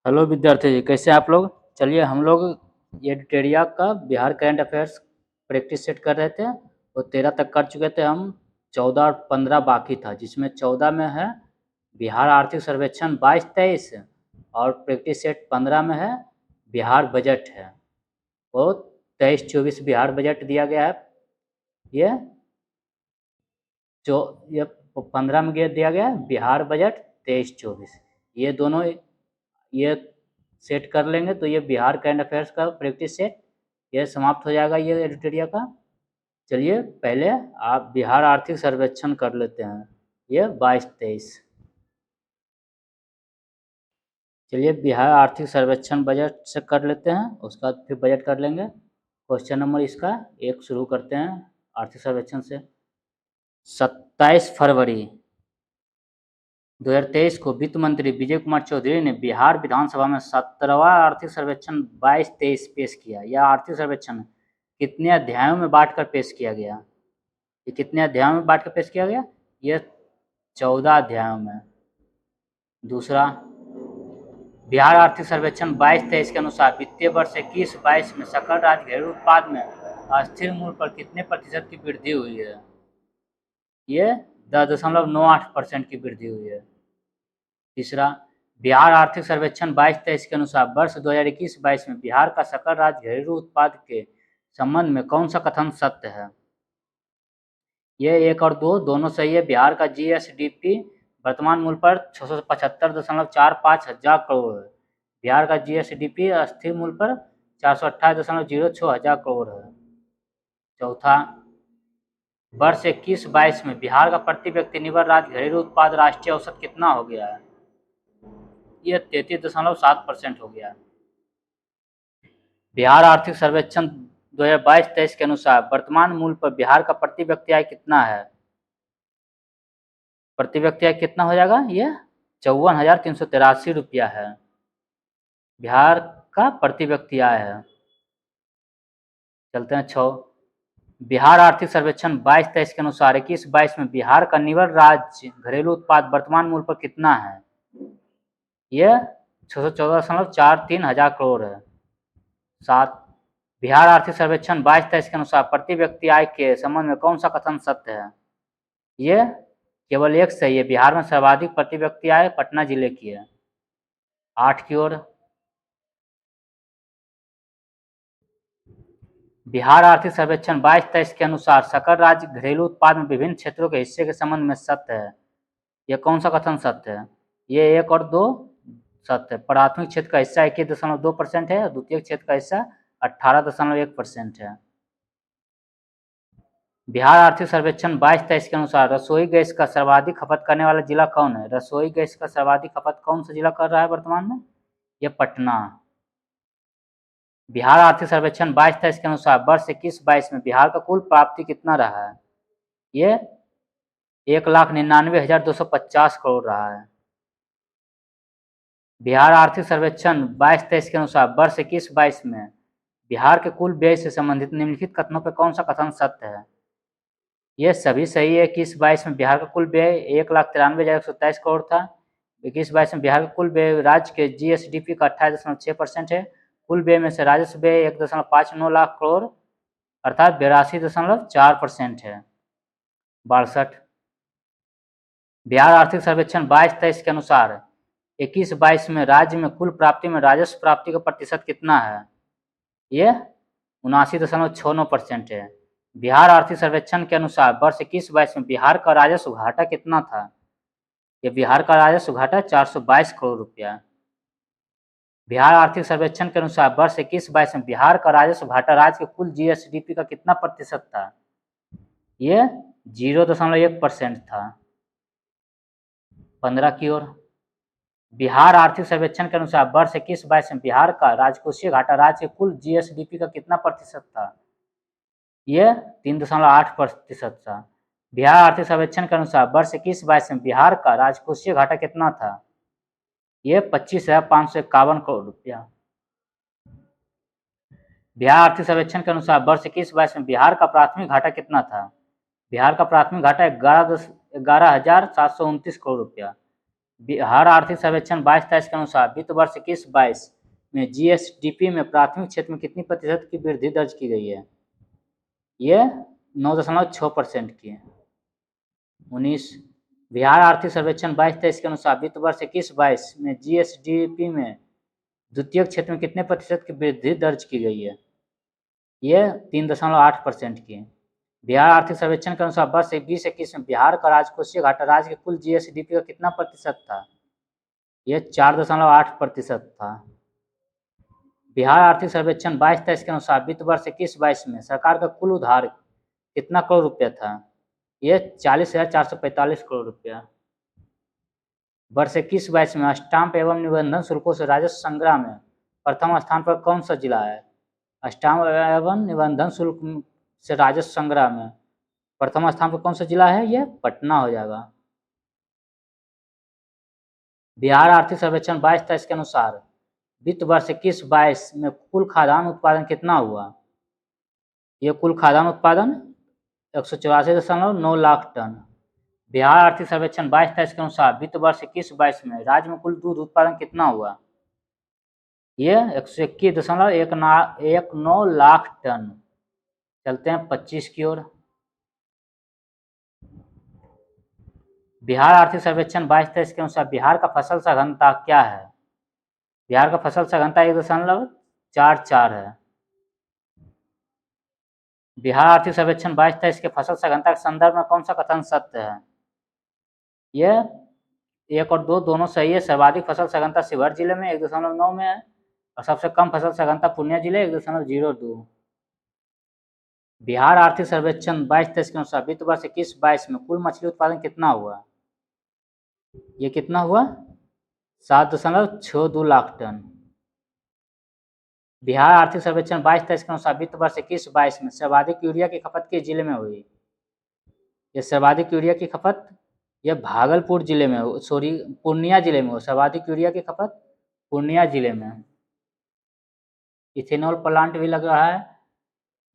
Hello विद्यार्थी जी, कैसे हैं आप लोग। चलिए हम लोग ये डिटेरिया का Bihar current affairs practice set कर रहे थे। वो 13 तक कर चुके थे हम। 14 और 15 बाकी था, जिसमें 14 में है बिहार आर्थिक सर्वेक्षण 22-23 और प्रैक्टिस सेट 15 में है बिहार बजट है। वो 23-24 बिहार बजट दिया गया है। ये जो ये 15 में दिया गया है बिहार बजट 23-24। ये दोनों ये सेट कर लेंगे तो ये बिहार करंट अफेयर्स का प्रैक्टिस सेट ये समाप्त हो जाएगा ये एडिटोरिया का। चलिए पहले आप बिहार आर्थिक सर्वेक्षण कर लेते हैं, ये 22-23। चलिए बिहार आर्थिक सर्वेक्षण बजट से कर लेते हैं, उसका बाद फिर बजट कर लेंगे। क्वेश्चन नंबर इसका 1 शुरू करते हैं आर्थिक सर्वेक्षण से। 27 फरवरी 2023 को वित्त मंत्री विजय कुमार चौधरी ने बिहार विधानसभा में 17वां आर्थिक सर्वेक्षण 22-23 पेश किया। यह आर्थिक सर्वेक्षण कितने अध्यायों में बांटकर पेश किया गया? ये कितने अध्यायों में बांटकर पेश किया गया? यह 14 अध्यायों में। दूसरा, बिहार आर्थिक सर्वेक्षण 22-23 के अनुसार वित्तीय वर्ष 21-22 में सकल राज्य घरेलू उत्पाद में अस्थिर मूल्य पर कितने प्रतिशत की वृद्धि हुई है? ये 10.98% की वृद्धि हुई है। तीसरा, बिहार आर्थिक सर्वेक्षण 22-23 के अनुसार वर्ष 2021-22 में बिहार का सकल राज्य घरेलू उत्पाद के संबंध में कौन सा कथन सत्य है? ये 1 और 2 दोनों सही है। बिहार का जीएसडीपी वर्तमान मूल्य पर 675.45 हजार करोड़ है। बिहार का जीएसडीपी अस्थिर मूल्य पर 428.06 हजार करोड़ है। चौथा, वर्ष 21-22 में बिहार का प्रति व्यक्ति निर्भर राज्य घरेलू उत्पाद राष्ट्रीय औसत कितना हो गया है? यह 33.7% हो गया है। बिहार आर्थिक सर्वेक्षण 2022-23 के अनुसार वर्तमान मूल्य पर बिहार का प्रति व्यक्ति आय कितना है? प्रति व्यक्ति आय कितना हो जाएगा? ये 54,383 रुपया है बिहार का प्रति व्यक्ति आय है। चलते हैं 6, बिहार आर्थिक सर्वेक्षण 22-23 के अनुसार 21-22 में बिहार का निवल राज्य घरेलू उत्पाद वर्तमान मूल्य पर कितना है? यह 614.43 हजार करोड़ है। 7, बिहार आर्थिक सर्वेक्षण 22-23 के अनुसार प्रति व्यक्ति आय के संबंध में कौन सा कथन सत्य है? ये केवल एक सही है। बिहार में सर्वाधिक प्रति व्यक्ति आय पटना जिले की है। 8 की ओर, बिहार आर्थिक सर्वेक्षण 22-23 के अनुसार सकल राज्य घरेलू उत्पाद में विभिन्न क्षेत्रों के हिस्से के संबंध में सत्य है। यह कौन सा कथन सत्य है? ये 1 और 2 सत्य है। प्राथमिक क्षेत्र का हिस्सा 21.2% है और द्वितीय क्षेत्र का हिस्सा 18.1% है। बिहार आर्थिक सर्वेक्षण 22-23 के अनुसार रसोई गैस का सर्वाधिक खपत करने वाला जिला कौन है? रसोई गैस का सर्वाधिक खपत कौन सा जिला कर रहा है वर्तमान में? यह पटना। बिहार आर्थिक सर्वेक्षण 22-23 के अनुसार वर्ष 21-22 में बिहार का कुल प्राप्ति कितना रहा है? ये 1,99,250 करोड़ रहा है। बिहार आर्थिक सर्वेक्षण 22-23 के अनुसार वर्ष 21-22 में बिहार के कुल व्यय से संबंधित निम्नलिखित कथनों पर कौन सा कथन सत्य है? ये सभी सही है। 21-22 में बिहार का कुल व्यय 1,93,127 करोड़ था। 21-22 में बिहार का कुल व्यय राज्य के जीएसडीपी का 28.6% है। कुल व्यय में से राजस्व व्यय 1.59 लाख करोड़ अर्थात 82.4% है। 62, बिहार आर्थिक सर्वेक्षण 22-23 के अनुसार 21-22 में राज्य में कुल प्राप्ति में राजस्व प्राप्ति का प्रतिशत कितना है? ये 79.69% है। बिहार आर्थिक सर्वेक्षण के अनुसार वर्ष 21-22 में बिहार का राजस्व घाटा कितना था? ये बिहार का राजस्व घाटा 422 करोड़ रुपया। बिहार आर्थिक सर्वेक्षण के अनुसार वर्ष 21-22 में बिहार का राजस्व घाटा राज्य के कुल जीएसडीपी का कितना प्रतिशत था? ये 0.1% था। 15 की ओर, बिहार आर्थिक सर्वेक्षण के अनुसार वर्ष 21-22 में बिहार का राजकोषीय घाटा राज्य के कुल जीएसडीपी का कितना प्रतिशत था? यह 3.8% था। बिहार आर्थिक सर्वेक्षण के अनुसार वर्ष 21-22 में बिहार का राजकोषीय घाटा कितना था? यह 25,551 करोड़ रुपया। बिहार आर्थिक सर्वेक्षण के अनुसार वर्ष 21-22 में बिहार का प्राथमिक घाटा कितना था? बिहार का प्राथमिक घाटा 11,729 करोड़ रुपया। बिहार आर्थिक सर्वेक्षण 22-23 के अनुसार वित्त वर्ष 21-22 में जीएसडीपी में प्राथमिक क्षेत्र में कितनी प्रतिशत की वृद्धि दर्ज की गई है? ये 9.6% की है। 19 बिहार आर्थिक सर्वेक्षण 22-23 के अनुसार वित्त वर्ष 21-22 में जीएसडीपी में द्वितीय क्षेत्र में कितने प्रतिशत की वृद्धि दर्ज की गई है? ये 3.8% की है। बिहार आर्थिक सर्वेक्षण के अनुसार वर्ष 20-21 में बिहार का राजकोषीय घाटा राज्य के कुल जीएसडीपी का कितना प्रतिशत था? ये 4.8% था। बिहार आर्थिक सर्वेक्षण 22-23 के अनुसार वित्त वर्ष 21-22 में सरकार का कुल उधार कितना करोड़ रुपया था? ये 40,445 करोड़ रुपया। वर्ष 21-22 में स्टाम्प एवं निबंधन शुल्कों से राजस्व संग्रह में प्रथम स्थान पर कौन सा जिला है? स्टाम्प एवं निबंधन शुल्क से राजस्व संग्रह में प्रथम स्थान पर कौन सा जिला है? यह पटना हो जाएगा। बिहार आर्थिक सर्वेक्षण 22-23 के अनुसार वित्त वर्ष 21-22 में कुल खाद्यान्न उत्पादन कितना हुआ? यह कुल खाद्यान्न उत्पादन 184.9 लाख टन। बिहार आर्थिक सर्वेक्षण 22-23 के अनुसार वित्त वर्ष 21-22 में राज्य में कुल दूध उत्पादन कितना हुआ? यह 121.19 लाख टन। चलते हैं 25 की ओर। बिहार आर्थिक सर्वेक्षण 22-23 के अनुसार बिहार का फसल सघनता क्या है? बिहार का फसल सघनता 1.44 है। बिहार आर्थिक सर्वेक्षण 22-23 के फसल सघनता के संदर्भ में कौन सा कथन सत्य है? यह 1 और 2 दोनों सही है। सर्वाधिक फसल सघनता शिवहर जिले में 1.9 में है और सबसे कम फसल सघनता पूर्णिया जिले 1.02। बिहार आर्थिक सर्वेक्षण 22-23 के अनुसार वित्त वर्ष 21-22 में कुल मछली उत्पादन कितना हुआ? ये कितना हुआ? 7.62 लाख टन। बिहार आर्थिक सर्वेक्षण 22-23 के अनुसार वित्त वर्ष 21-22 में सर्वाधिक यूरिया की खपत किस जिले में हुई? ये सर्वाधिक यूरिया की खपत यह भागलपुर जिले में हो, सॉरी पूर्णिया जिले में हो। सर्वाधिक यूरिया की खपत पूर्णिया जिले में। इथेनॉल प्लांट भी लग रहा है।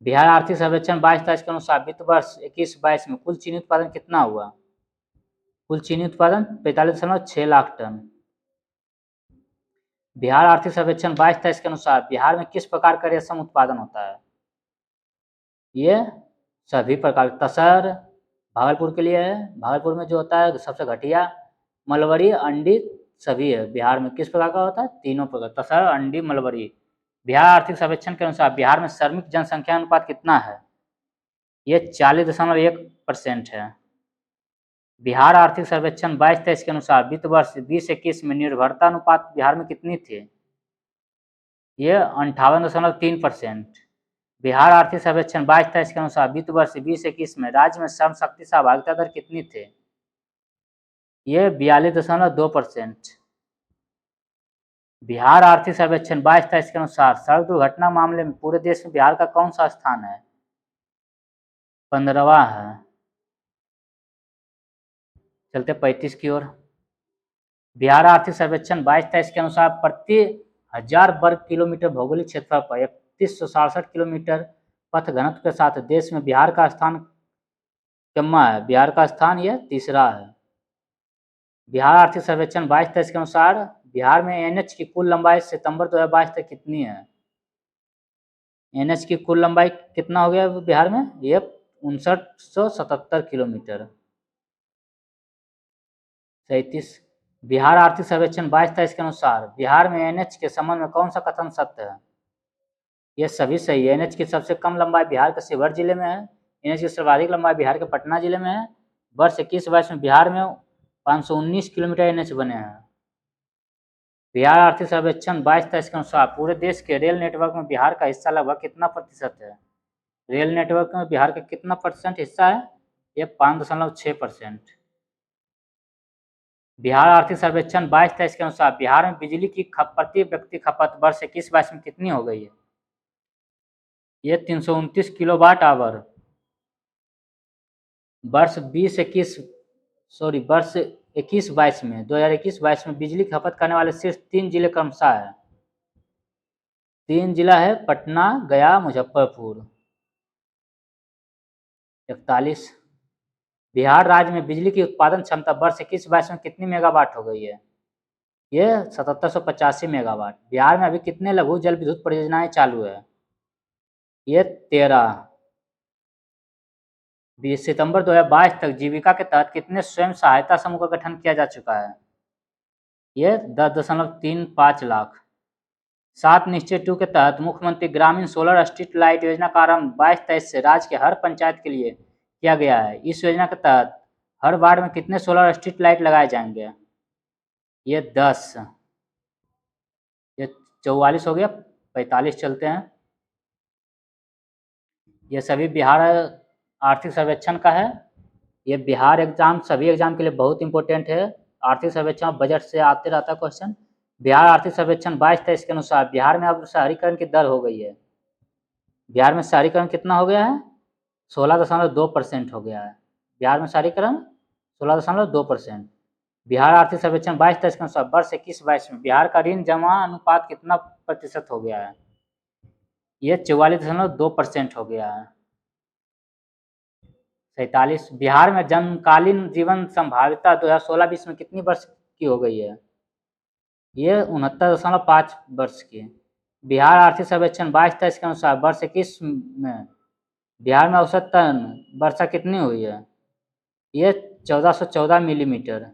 बिहार आर्थिक सर्वेक्षण 22-23 के अनुसार वित्त वर्ष 21-22 में कुल चीनी उत्पादन कितना हुआ? कुल चीनी उत्पादन 45.6 लाख टन। बिहार आर्थिक सर्वेक्षण 22-23 के अनुसार बिहार में किस प्रकार का रेशम उत्पादन होता है? ये सभी प्रकार। तसर भागलपुर के लिए है। भागलपुर में जो होता है सबसे घटिया। मलबरी, अंडी सभी है। बिहार में किस प्रकार का होता है? तीनों प्रकार। तसर, अंडी, मलबरी। बिहार आर्थिक सर्वेक्षण के अनुसार बिहार में श्रमिक जनसंख्या अनुपात कितना है? ये 40.1% है। बिहार आर्थिक सर्वेक्षण 22-23 के अनुसार वित्त वर्ष 20-21 में निर्भरता अनुपात बिहार में कितनी थी? ये 58.3%। बिहार आर्थिक सर्वेक्षण 22-23 के अनुसार वित्त वर्ष 20-21 में राज्य में श्रम शक्ति सहभागिता दर कितनी थी? ये 42.2%। बिहार आर्थिक सर्वेक्षण 22-23 के अनुसार सड़क दुर्घटना मामले में पूरे देश में बिहार का कौन सा स्थान है? 15वां है। चलते 35 की ओर। बिहार आर्थिक सर्वेक्षण 22-23 के अनुसार प्रति 1000 वर्ग किलोमीटर भौगोलिक क्षेत्रफल पर 3167 किलोमीटर पथ घनत्व के साथ देश में बिहार का स्थान कितना है? बिहार का स्थान यह तीसरा है। बिहार आर्थिक सर्वेक्षण 22-23 के अनुसार बिहार में एनएच की कुल लंबाई सितंबर 2022 तक कितनी है? एनएच की कुल लंबाई कितना हो गया बिहार में? ये 5977 किलोमीटर। 37 बिहार आर्थिक सर्वेक्षण 22-23 के अनुसार बिहार में एनएच के संबंध में कौन सा कथन सत्य है? ये सभी सही है। एनएच की सबसे कम लंबाई बिहार के शिवहर जिले में है। एनएच की सर्वाधिक लंबाई बिहार के पटना जिले में है। वर्ष 21-22 में बिहार में 519 किलोमीटर एनएच बने हैं। बिहार आर्थिक सर्वेक्षण 22-23 के अनुसार पूरे देश के रेल नेटवर्क में बिहार का हिस्सा लगभग कितना प्रतिशत है? रेल नेटवर्क में बिहार का कितना % हिस्सा है? ये 5.6%। बिहार आर्थिक सर्वेक्षण 22-23 के अनुसार बिहार में बिजली की प्रति व्यक्ति खपत वर्ष 21-22 में कितनी हो गई है? ये 329 किलोवाट आवर। वर्ष 21-22 में 2021-22 में बिजली खपत करने वाले सिर्फ 3 जिले क्रमशः है। 3 जिला है पटना, गया, मुजफ्फरपुर। 41 बिहार राज्य में बिजली की उत्पादन क्षमता वर्ष 21-22 में कितनी मेगावाट हो गई है? ये 7785 मेगावाट। बिहार में अभी कितने लघु जल विद्युत परियोजनाएं चालू है? ये 13। 20 सितंबर 2022 तक जीविका के तहत कितने स्वयं सहायता समूह का गठन किया जा चुका है? ये 10.35 लाख। 7 निश्चय 2 के तहत मुख्यमंत्री ग्रामीण सोलर स्ट्रीट लाइट योजना का आरंभ 22-23 से राज्य के हर पंचायत के लिए किया गया है। इस योजना के तहत हर वार्ड में कितने सोलर स्ट्रीट लाइट लगाए जाएंगे? ये 10। ये 44 हो गया, 45 चलते हैं। ये सभी बिहार आर्थिक सर्वेक्षण का है। ये बिहार एग्जाम सभी एग्जाम के लिए बहुत इंपॉर्टेंट है। आर्थिक सर्वेक्षण बजट से आते रहता है क्वेश्चन। बिहार आर्थिक सर्वेक्षण 22-23 के अनुसार बिहार में अब शहरीकरण की दर हो गई है। बिहार में शहरीकरण कितना हो गया है? 16.2% हो गया है। बिहार में शहरीकरण 16.2%। बिहार आर्थिक सर्वेक्षण 22-23 के अनुसार वर्ष 21-22 में बिहार का ऋण जमा अनुपात कितना प्रतिशत हो गया है? ये 44.2% हो गया है। 47। बिहार में जन्मकालीन जीवन संभाव्यता 2016-20 में कितनी वर्ष की हो गई है? ये 69.5 वर्ष की। बिहार आर्थिक सर्वेक्षण 22-23 के अनुसार वर्ष 21 में बिहार में औसतन वर्षा कितनी हुई है? ये 1414 मिलीमीटर।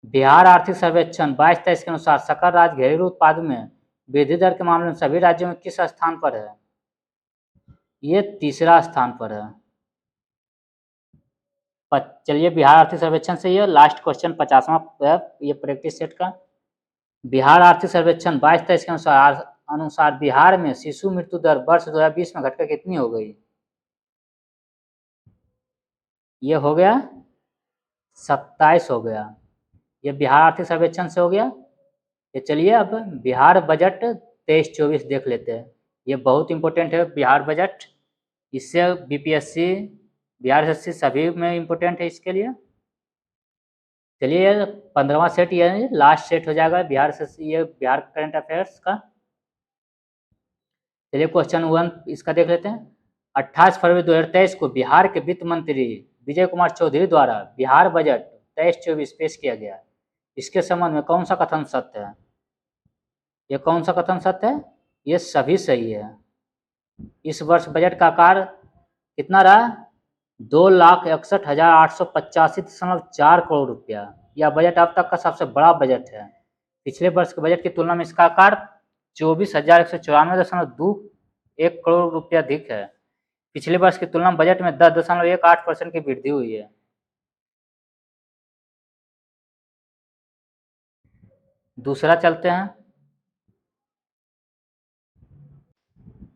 बिहार आर्थिक सर्वेक्षण 22-23 के अनुसार सकल राज्य घरेलू उत्पाद में वृद्धि दर के मामले में सभी राज्यों में किस स्थान पर है? ये तीसरा स्थान पर है। चलिए बिहार आर्थिक सर्वेक्षण से ये लास्ट क्वेश्चन 50वां ये प्रैक्टिस सेट का। बिहार आर्थिक सर्वेक्षण 22-23 के अनुसार बिहार में शिशु मृत्यु दर वर्ष 2020 में घटकर कितनी हो गई? ये हो गया 27 हो गया। ये बिहार आर्थिक सर्वेक्षण से हो गया। ये चलिए अब बिहार बजट 23-24 देख लेते हैं। ये बहुत इंपॉर्टेंट है बिहार बजट। इससे बीपीएससी बिहार एसएससी सभी में इंपॉर्टेंट है इसके लिए। चलिए 15वां सेट ये लास्ट सेट हो जाएगा बिहार एसएससी ये बिहार करंट अफेयर्स का। चलिए क्वेश्चन 1 इसका देख लेते हैं। 28 फरवरी 2023 को बिहार के वित्त मंत्री विजय कुमार चौधरी द्वारा बिहार बजट 23-24 पेश किया गया। इसके संबंध में कौन सा कथन सत्य है? ये कौन सा कथन सत्य है? ये सभी सही है। इस वर्ष बजट का आकार कितना रहा? 2,61,885.4 करोड़ रुपया। यह बजट अब तक का सबसे बड़ा बजट है। पिछले वर्ष के बजट की तुलना में इसका आकार 24,194.21 करोड़ रुपया अधिक है। पिछले वर्ष की तुलना में बजट में 10.18% की वृद्धि हुई है। दूसरा चलते हैं।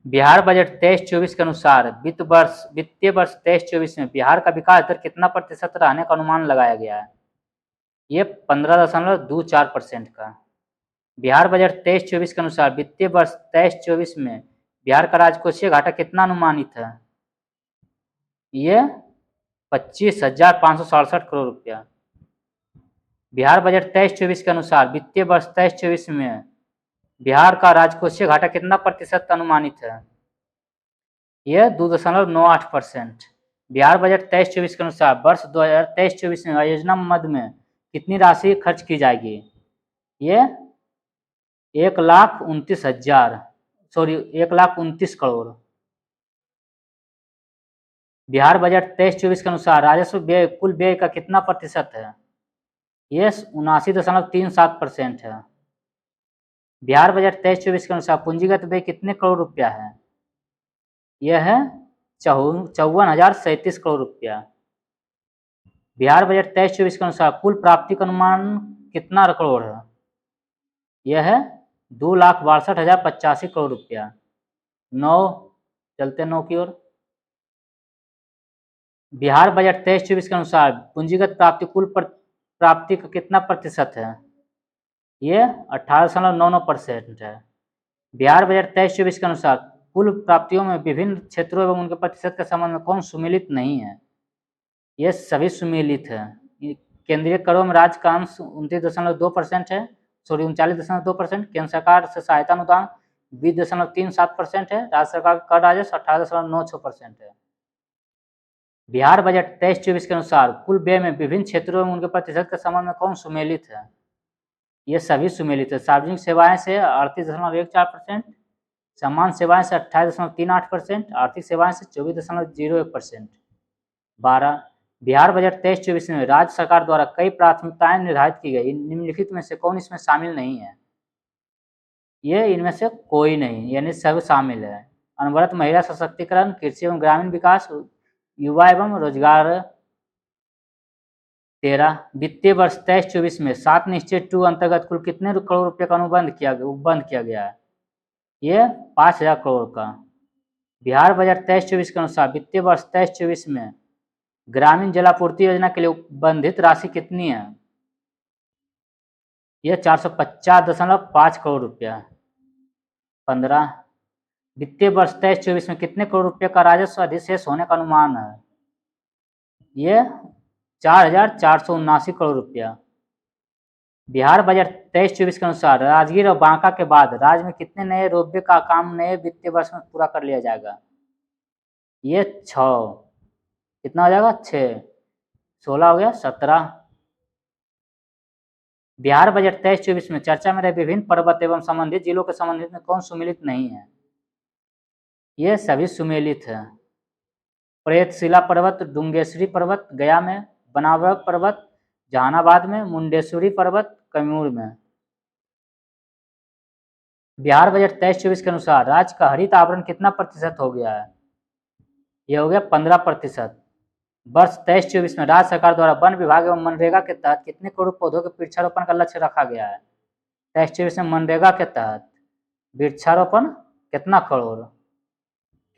बिहार बजट 23-24 के अनुसार वित्तीय वर्ष 23-24 में बिहार का विकास दर कितना प्रतिशत रहने का अनुमान लगाया गया है? ये 15.24% का। बिहार बजट 23-24 के अनुसार वित्तीय वर्ष 23-24 में बिहार का राजकोषीय घाटा कितना अनुमानित है? ये 25,567 करोड़ रुपया। बिहार बजट 23-24 के अनुसार वित्तीय वर्ष 23-24 में बिहार का राजकोषीय घाटा कितना प्रतिशत अनुमानित है? यह 2.98%। बिहार बजट 23-24 के अनुसार वर्ष 2023-24 में योजना मद में कितनी राशि खर्च की जाएगी? ये 1,29 करोड़। बिहार बजट 23-24 के अनुसार राजस्व व्यय कुल व्यय का कितना प्रतिशत है? ये 79.37% है। बिहार बजट 23-24 के अनुसार पूंजीगत व्यय कितने करोड़ रुपया है? यह है 54,037 करोड़ रुपया। बिहार बजट 23-24 के अनुसार कुल प्राप्ति का अनुमान कितना करोड़ है? यह है 2,62,085 करोड़ रुपया। 9 चलते 9 की ओर। बिहार बजट 23-24 के अनुसार पूंजीगत प्राप्ति कुल प्राप्ति का कितना प्रतिशत है? ये 18.99% है। बिहार बजट 23-24 के अनुसार कुल प्राप्तियों में विभिन्न क्षेत्रों एवं उनके प्रतिशत के संबंध में कौन सुमेलित नहीं है? ये सभी सुमेलित है। केंद्रीय करों में राज्य का अंश 29.2% है, 39.2%। केंद्र सरकार से सहायता अनुदान 20.37% है। राज्य सरकार का कर राजस्व 18.96% है। बिहार बजट 23-24 के अनुसार कुल व्यय में विभिन्न क्षेत्रों में उनके प्रतिशत के संबंध में कौन सुमेलित है? ये सभी सुमेलित है। सार्वजनिक सेवाएं से 38.14%, सामान्य सेवाएं से 28.38%, आर्थिक सेवाएं से 24.01%। 12 बिहार बजट 23-24 में राज्य सरकार द्वारा कई प्राथमिकताएं निर्धारित की गई, निम्नलिखित में से कौन इसमें शामिल नहीं है? ये इनमें से कोई नहीं, यानी सब शामिल है। अनवरत महिला सशक्तिकरण, कृषि एवं ग्रामीण विकास, युवा एवं रोजगार। 13 वित्तीय वर्ष 23-24 में 7 निश्चित 2 अंतर्गत कुल कितने करोड़ रुपए का उपबंध किया गया है? ये 5,000 करोड़ का। बिहार बजट 23-24 के अनुसार वित्तीय वर्ष 23-24 में ग्रामीण जलापूर्ति योजना के लिए उपबंधित राशि कितनी है? यह 450.5 करोड़ रुपया। 15 वित्तीय वर्ष 23-24 में कितने करोड़ रुपये का राजस्व अधिशेष होने का अनुमान है? ये 4,479 करोड़ रुपया। बिहार बजट 23-24 के अनुसार राजगीर और बांका के बाद राज्य में कितने नए रोपवे का काम नए वित्तीय वर्ष में पूरा कर लिया जाएगा? ये 6। कितना हो जाएगा? 6। 16 हो गया, 17। बिहार बजट 23-24 में चर्चा में रहे विभिन्न पर्वत एवं संबंधित जिलों के संबंधित में कौन सुमेलित नहीं है? ये सभी सुमेलित है। प्रेतशिला पर्वत, डुंगेश्वरी पर्वत गया में, बनावड़ पर्वत जहानाबाद में, मुंडेश्वरी पर्वत कैमूर में। बिहार बजट 23-24 के अनुसार राज्य का हरित आवरण कितना प्रतिशत हो गया है? यह हो गया 15%। वर्ष 23-24 में राज्य सरकार द्वारा वन विभाग एवं मनरेगा के तहत कितने करोड़ पौधों के वृक्षारोपण का लक्ष्य रखा गया है? 23-24 में मनरेगा के तहत वृक्षारोपण कितना करोड़?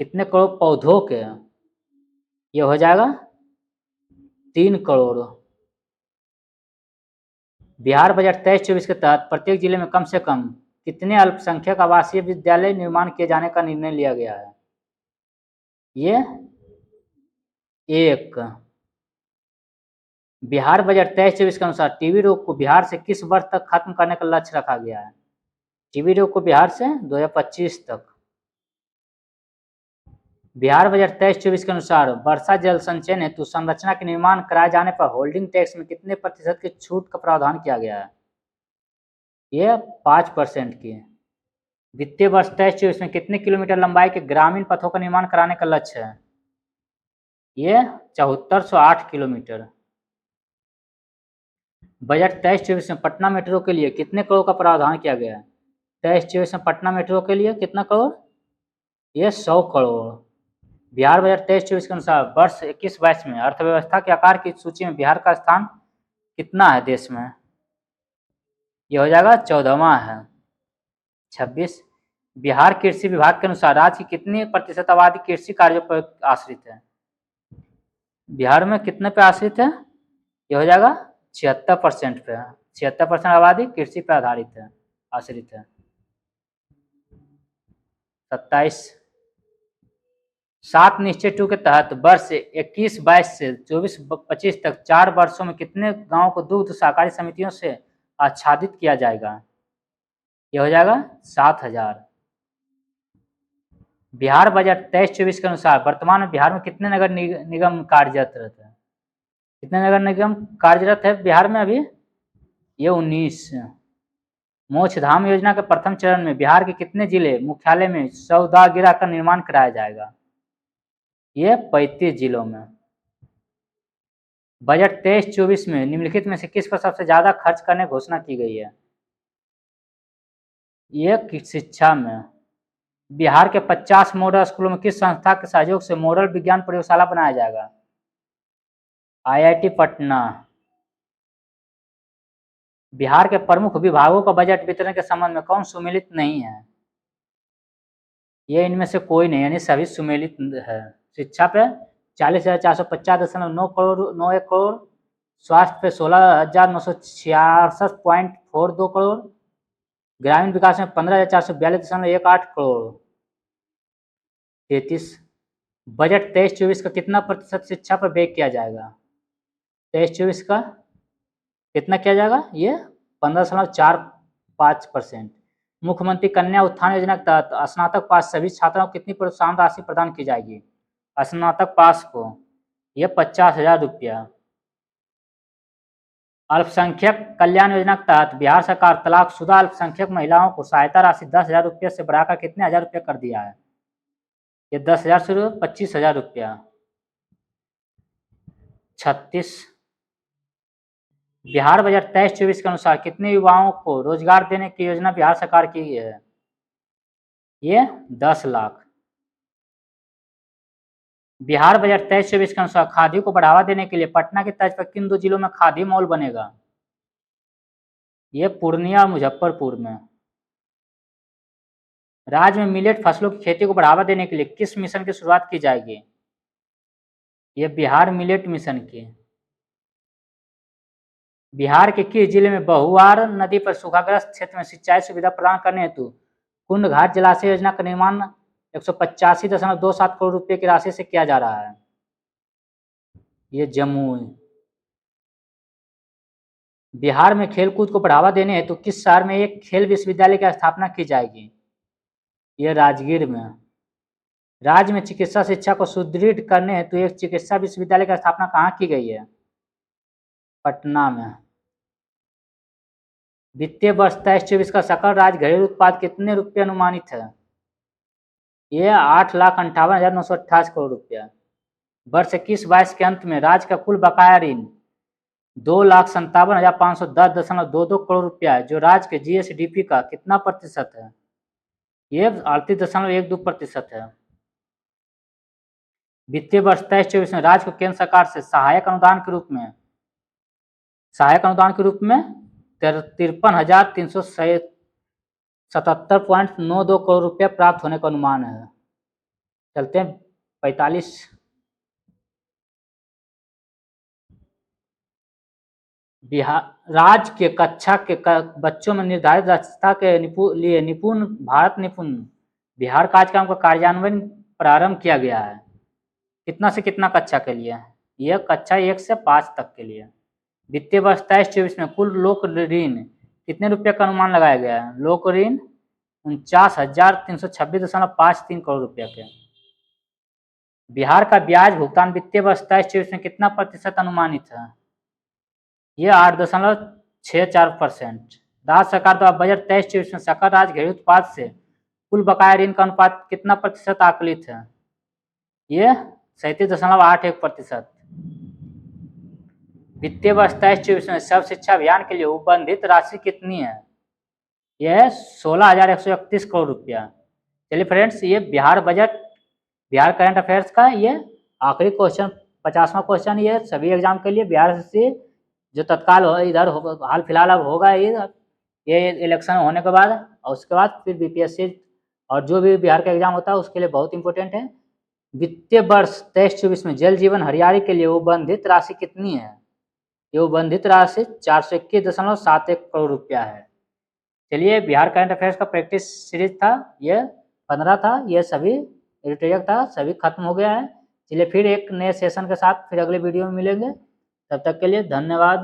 कितने करोड़ पौधों के? ये हो जाएगा 3 करोड़। बिहार बजट 23-24 के तहत प्रत्येक जिले में कम से कम कितने अल्पसंख्यक आवासीय विद्यालय निर्माण किए जाने का निर्णय लिया गया है? ये 1। बिहार बजट 23-24 के अनुसार टीबी रोग को बिहार से किस वर्ष तक खत्म करने का लक्ष्य रखा गया है? टीबी रोग को बिहार से 2025 तक। बिहार बजट 23-24 के अनुसार वर्षा जल संचयन हेतु संरचना के निर्माण कराए जाने पर होल्डिंग टैक्स में कितने प्रतिशत की छूट का प्रावधान किया गया है? ये 5% की। वित्तीय वर्ष 23-24 में कितने किलोमीटर लंबाई के ग्रामीण पथों का निर्माण कराने का लक्ष्य है? ये 7408 किलोमीटर। बजट 23-24 में पटना मेट्रो के लिए कितने करोड़ का प्रावधान किया गया है? 23-24 में पटना मेट्रो के लिए कितना करोड़? ये 100 करोड़। बिहार बजट 23-24 के अनुसार वर्ष 21-22 में अर्थव्यवस्था के आकार की सूची में बिहार का स्थान कितना है देश में? यह हो जाएगा 14वां है। 26 बिहार कृषि विभाग के अनुसार राज्य की कितनी प्रतिशत आबादी कृषि कार्यों पर आश्रित है? बिहार में कितने पे आश्रित है? यह हो जाएगा 76% पे। 76% आबादी कृषि पर आधारित है, आश्रित है। 27 7 निश्चय 2 के तहत वर्ष 21-22 से 24-25 तक 4 वर्षों में कितने गांवों को दुग्ध सहकारी समितियों से आच्छादित किया जाएगा? यह हो जाएगा 7000। बिहार बजट 23-24 के अनुसार वर्तमान में बिहार में कितने नगर निगम कार्यरत रहते हैं? कितने नगर निगम कार्यरत है बिहार में अभी? ये 19। मोक्ष धाम योजना के प्रथम चरण में बिहार के कितने जिले मुख्यालय में सौदागृह का निर्माण कराया जाएगा? ये 35 जिलों में। बजट 23-24 में निम्नलिखित में से किस पर सबसे ज्यादा खर्च करने की घोषणा की गई है? ये शिक्षा में। बिहार के 50 मॉडल स्कूलों में किस संस्था के सहयोग से मॉडल विज्ञान प्रयोगशाला बनाया जाएगा? IIT पटना। बिहार के प्रमुख विभागों का बजट वितरण के संबंध में कौन सुमेलित नहीं है? ये इनमें से कोई नहीं, यानी सभी सुमेलित है। शिक्षा पे 40,450.9 करोड़ 91 करोड़, स्वास्थ्य पे 16,966.42 करोड़, ग्रामीण विकास में 15,442.18 करोड़। 33 बजट 23-24 का कितना प्रतिशत शिक्षा पर व्यय किया जाएगा? 23-24 का कितना किया जाएगा? ये 15.45%। मुख्यमंत्री कन्या उत्थान योजना के तहत स्नातक पास सभी छात्रों को कितनी प्रोत्साहन राशि प्रदान की जाएगी? स्नातक पास को ये 50,000 रुपया। अल्पसंख्यक कल्याण योजना के तहत बिहार सरकार तलाकशुदा अल्पसंख्यक महिलाओं को सहायता राशि 10,000 रुपये से बढ़ाकर कितने हजार रुपये कर दिया है? ये 10,000 से 25,000 रुपया। 36। बिहार बजट 23-24 के अनुसार कितने युवाओं को रोजगार देने की योजना बिहार सरकार की है? ये 10 लाख। बिहार बजट 23-24 के अनुसार खादी को बढ़ावा देने के लिए पटना की तर्ज पर किन दो जिलों में खादी मॉल बनेगा? ये पूर्णिया और मुजफ्फरपुर में। राज्य में मिलेट फसलों की खेती को बढ़ावा देने के लिए किस मिशन की शुरुआत की जाएगी? ये बिहार मिलेट मिशन की। बिहार के किस जिले में बहुआर नदी पर सूखाग्रस्त क्षेत्र में सिंचाई सुविधा प्रदान करने हेतु कुंड घाट जलाशय योजना का निर्माण 185.27 करोड़ रुपए की राशि से किया जा रहा है? ये जमुई। बिहार में खेलकूद को बढ़ावा देने हेतु किस शहर में एक खेल विश्वविद्यालय की स्थापना की जाएगी? ये राजगीर में। राज्य में चिकित्सा शिक्षा को सुदृढ़ करने हेतु एक चिकित्सा विश्वविद्यालय की स्थापना कहाँ की गई है? पटना में। वित्तीय वर्ष 23-24 का सकल राज्य घरेलू उत्पाद कितने रुपये अनुमानित है? ये 8,58,928 करोड़ रुपया। वर्ष 21-22 के अंत में राज्य का कुल बकाया ऋण 2,57,510.22 करोड़ रुपया है, जो राज्य के जीएसडीपी का कितना प्रतिशत है? ये 38.12% है। वित्तीय वर्ष 23-24 में राज्य को केंद्र सरकार से सहायक अनुदान के रूप में 53,377.92 करोड़ रुपया प्राप्त होने का अनुमान है। चलते हैं 45। बिहार राज्य के कक्षा के बच्चों में निर्धारित दक्षता के लिए निपुण भारत निपुण बिहार कार्यक्रम का कार्यान्वयन प्रारंभ किया गया है। कितना से कितना कक्षा के लिए? यह कक्षा 1 से 5 तक के लिए। वित्तीय वर्ष 23-24 में कुल लोक ऋण कितने रुपये का अनुमान लगाया गया है? लोक ऋण 49,326.53 करोड़ रुपये के। बिहार का ब्याज भुगतान वित्तीय वर्ष 23-24 में कितना प्रतिशत अनुमानित है? ये 8.64%। राज्य सरकार द्वारा बजट 23-24 में सकल राज्य घरेलू उत्पाद से कुल बकाया ऋण का अनुपात कितना प्रतिशत आकलित है? ये 37.81%। वित्तीय वर्ष 23-24 में सर्व शिक्षा अभियान के लिए उपबंधित राशि कितनी है? यह 16,131 करोड़ रुपया। चलिए फ्रेंड्स, ये Bihar budget, Bihar current affairs का ये आखिरी क्वेश्चन, 50वां क्वेश्चन ये सभी एग्जाम के लिए बिहार से जो तत्काल इधर हाल फिलहाल अब होगा ये इलेक्शन होने के बाद, और उसके बाद फिर बीपीएससी और जो भी बिहार का एग्जाम होता है उसके लिए बहुत इंपॉर्टेंट है। वित्तीय वर्ष 23-24 में जल जीवन हरियाली के लिए उपबंधित राशि कितनी है? ये उपबंधित राशि 421.71 करोड़ रुपया है। चलिए, बिहार करंट अफेयर्स का प्रैक्टिस सीरीज था, ये 15 था, ये सभी एडिटोरियल था, सभी खत्म हो गया है। चलिए फिर एक नए सेशन के साथ फिर अगले वीडियो में मिलेंगे। तब तक के लिए धन्यवाद।